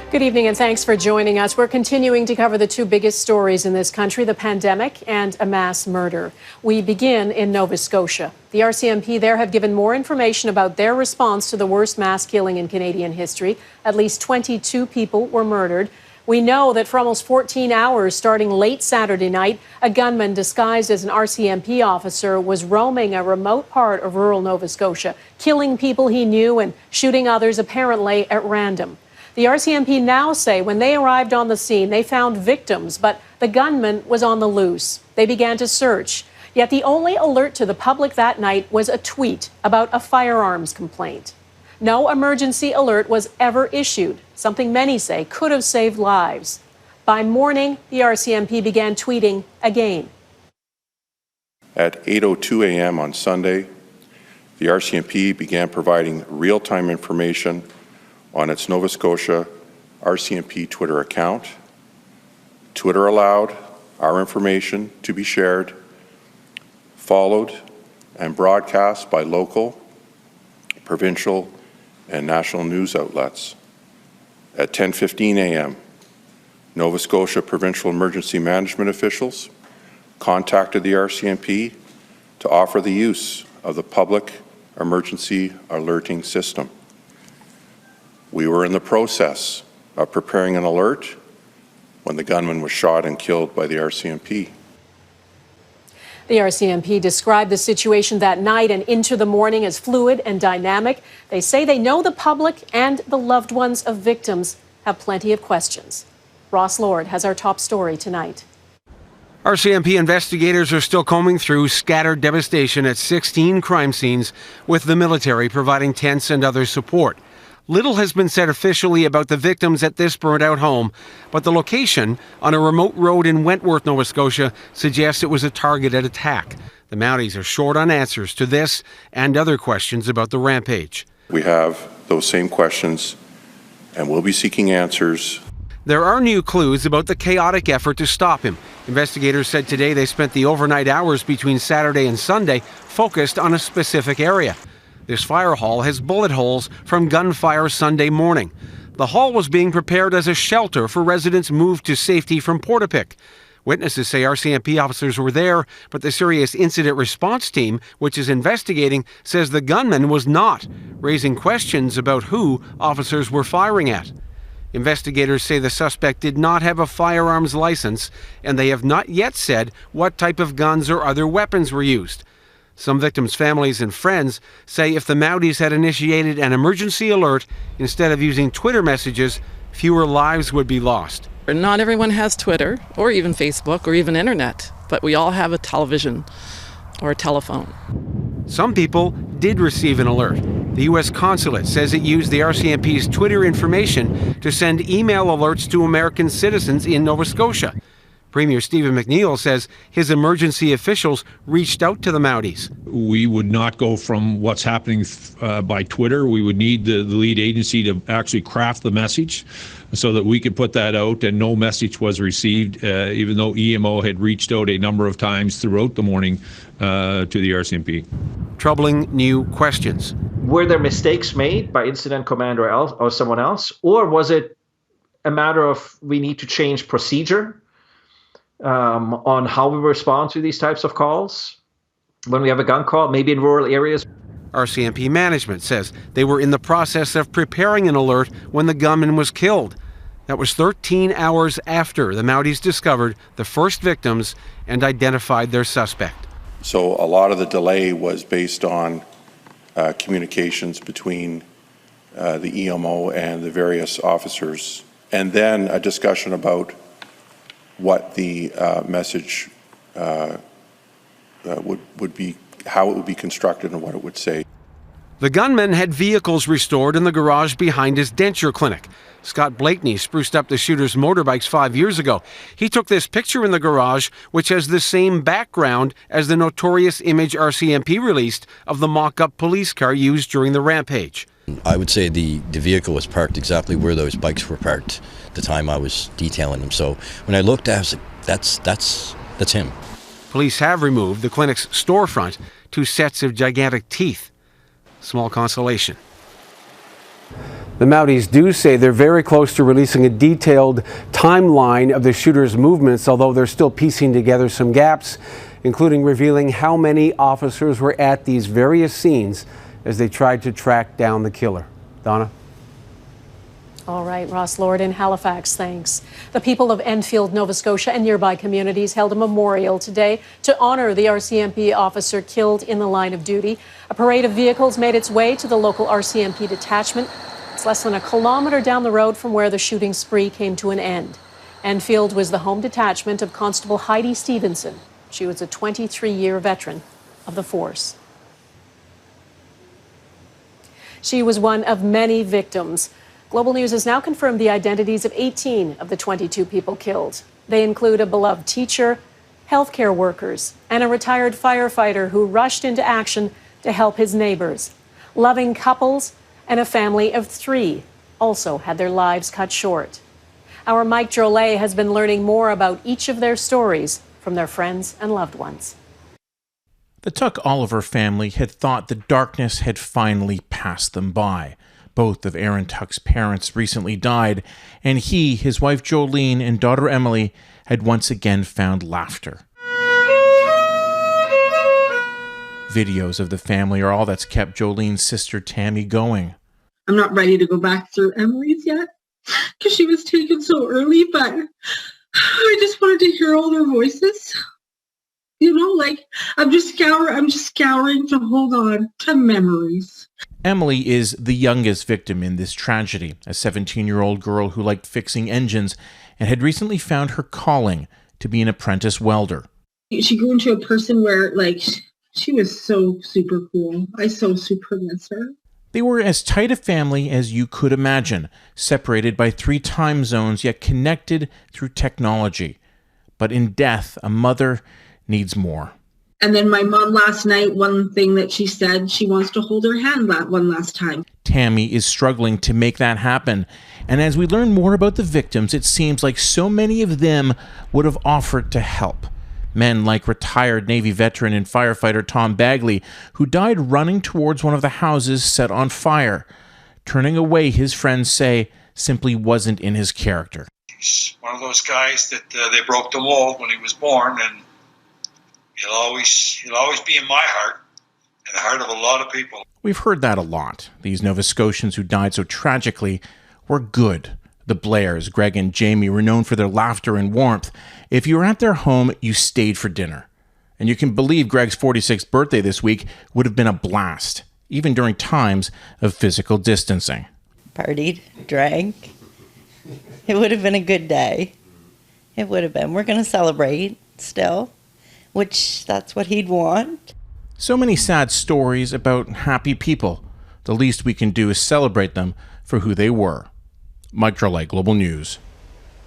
Good evening and thanks for joining us. We're continuing to cover the two biggest stories in this country, the pandemic and a mass murder. We begin in Nova Scotia. The RCMP there have given more information about their response to the worst mass killing in Canadian history. At least 22 people were murdered. We know that for almost 14 hours, starting late Saturday night, a gunman disguised as an RCMP officer was roaming a remote part of rural Nova Scotia, killing people he knew and shooting others apparently at random. The RCMP now say when they arrived on the scene, they found victims, but the gunman was on the loose. They began to search. Yet the only alert to the public that night was a tweet about a firearms complaint. No emergency alert was ever issued, something many say could have saved lives. By morning, the RCMP began tweeting again. At 8:02 a.m. on Sunday, the RCMP began providing real-time information on its Nova Scotia RCMP Twitter account. Twitter allowed our information to be shared, followed, and broadcast by local, provincial, and national news outlets. At 10:15 a.m., Nova Scotia provincial emergency management officials contacted the RCMP to offer the use of the public emergency alerting system. We were in the process of preparing an alert when the gunman was shot and killed by the RCMP. The RCMP described the situation that night and into the morning as fluid and dynamic. They say they know the public and the loved ones of victims have plenty of questions. Ross Lord has our top story tonight. RCMP investigators are still combing through scattered devastation at 16 crime scenes, with the military providing tents and other support. Little has been said officially about the victims at this burnt-out home, but the location on a remote road in Wentworth, Nova Scotia, suggests it was a targeted attack. The Mounties are short on answers to this and other questions about the rampage. We have those same questions, and we'll be seeking answers. There are new clues about the chaotic effort to stop him. Investigators said today they spent the overnight hours between Saturday and Sunday focused on a specific area. This fire hall has bullet holes from gunfire Sunday morning. The hall was being prepared as a shelter for residents moved to safety from Portapic. Witnesses say RCMP officers were there, but the Serious Incident Response Team, which is investigating, says the gunman was not, raising questions about who officers were firing at. Investigators say the suspect did not have a firearms license, and they have not yet said what type of guns or other weapons were used. Some victims' families and friends say if the Mounties had initiated an emergency alert instead of using Twitter messages, fewer lives would be lost. Not everyone has Twitter or even Facebook or even internet, but we all have a television or a telephone. Some people did receive an alert. The U.S. consulate says it used the RCMP's Twitter information to send email alerts to American citizens in Nova Scotia. Premier Stephen McNeil says his emergency officials reached out to the Mounties. We would not go from what's happening by Twitter. We would need the lead agency to actually craft the message so that we could put that out, and no message was received, even though EMO had reached out a number of times throughout the morning to the RCMP. Troubling new questions. Were there mistakes made by incident commander or someone else, or was it a matter of we need to change procedure on how we respond to these types of calls when we have a gun call, maybe in rural areas? RCMP management says they were in the process of preparing an alert when the gunman was killed. That was 13 hours after the Mounties discovered the first victims and identified their suspect. So a lot of the delay was based on communications between the EMO and the various officers, and then a discussion about what the message would be, how it would be constructed and what it would say. The gunman had vehicles restored in the garage behind his denture clinic. Scott Blakeney spruced up the shooter's motorbikes 5 years ago. He took this picture in the garage, which has the same background as the notorious image RCMP released of the mock-up police car used during the rampage. I would say the vehicle was parked exactly where those bikes were parked the time I was detailing them. So when I looked, I was like, that's him. Police have removed the clinic's storefront, 2 sets of gigantic teeth. Small consolation. The Mounties do say they're very close to releasing a detailed timeline of the shooter's movements, although they're still piecing together some gaps, including revealing how many officers were at these various scenes as they tried to track down the killer. Donna? All right, Ross Lord in Halifax, thanks. The people of Enfield, Nova Scotia and nearby communities held a memorial today to honor the RCMP officer killed in the line of duty. A parade of vehicles made its way to the local RCMP detachment. It's less than a kilometre down the road from where the shooting spree came to an end. Enfield was the home detachment of Constable Heidi Stevenson. She was a 23-year veteran of the force. She was one of many victims. Global News has now confirmed the identities of 18 of the 22 people killed. They include a beloved teacher, healthcare workers, and a retired firefighter who rushed into action to help his neighbors. Loving couples and a family of 3 also had their lives cut short. Our Mike Drolet has been learning more about each of their stories from their friends and loved ones. The Tuck Oliver family had thought the darkness had finally passed them by. Both of Aaron Tuck's parents recently died, and he, his wife Jolene, and daughter Emily had once again found laughter. Videos of the family are all that's kept Jolene's sister Tammy going. I'm not ready to go back through Emily's yet because she was taken so early, but I just wanted to hear all their voices. You know, like I'm just scouring to hold on to memories. Emily is the youngest victim in this tragedy, a 17-year-old girl who liked fixing engines and had recently found her calling to be an apprentice welder. She grew into a person where, like, she was so super cool. I so super miss her. They were as tight a family as you could imagine, separated by 3 time zones, yet connected through technology. But in death, a mother needs more. And then my mom last night, one thing that she said, she wants to hold her hand one last time. Tammy is struggling to make that happen. And as we learn more about the victims, it seems like so many of them would have offered to help. Men like retired Navy veteran and firefighter Tom Bagley, who died running towards one of the houses set on fire. Turning away, his friends say, simply wasn't in his character. He's one of those guys that they broke the mold when he was born, and he'll always be in my heart, in the heart of a lot of people. We've heard that a lot. These Nova Scotians who died so tragically were good. The Blairs, Greg and Jamie, were known for their laughter and warmth. If you were at their home, you stayed for dinner. And you can believe Greg's 46th birthday this week would have been a blast, even during times of physical distancing. Partied, drank. It would have been a good day. It would have been. We're going to celebrate still, which that's what he'd want. So many sad stories about happy people. The least we can do is celebrate them for who they were. Mike Drolet, Global News.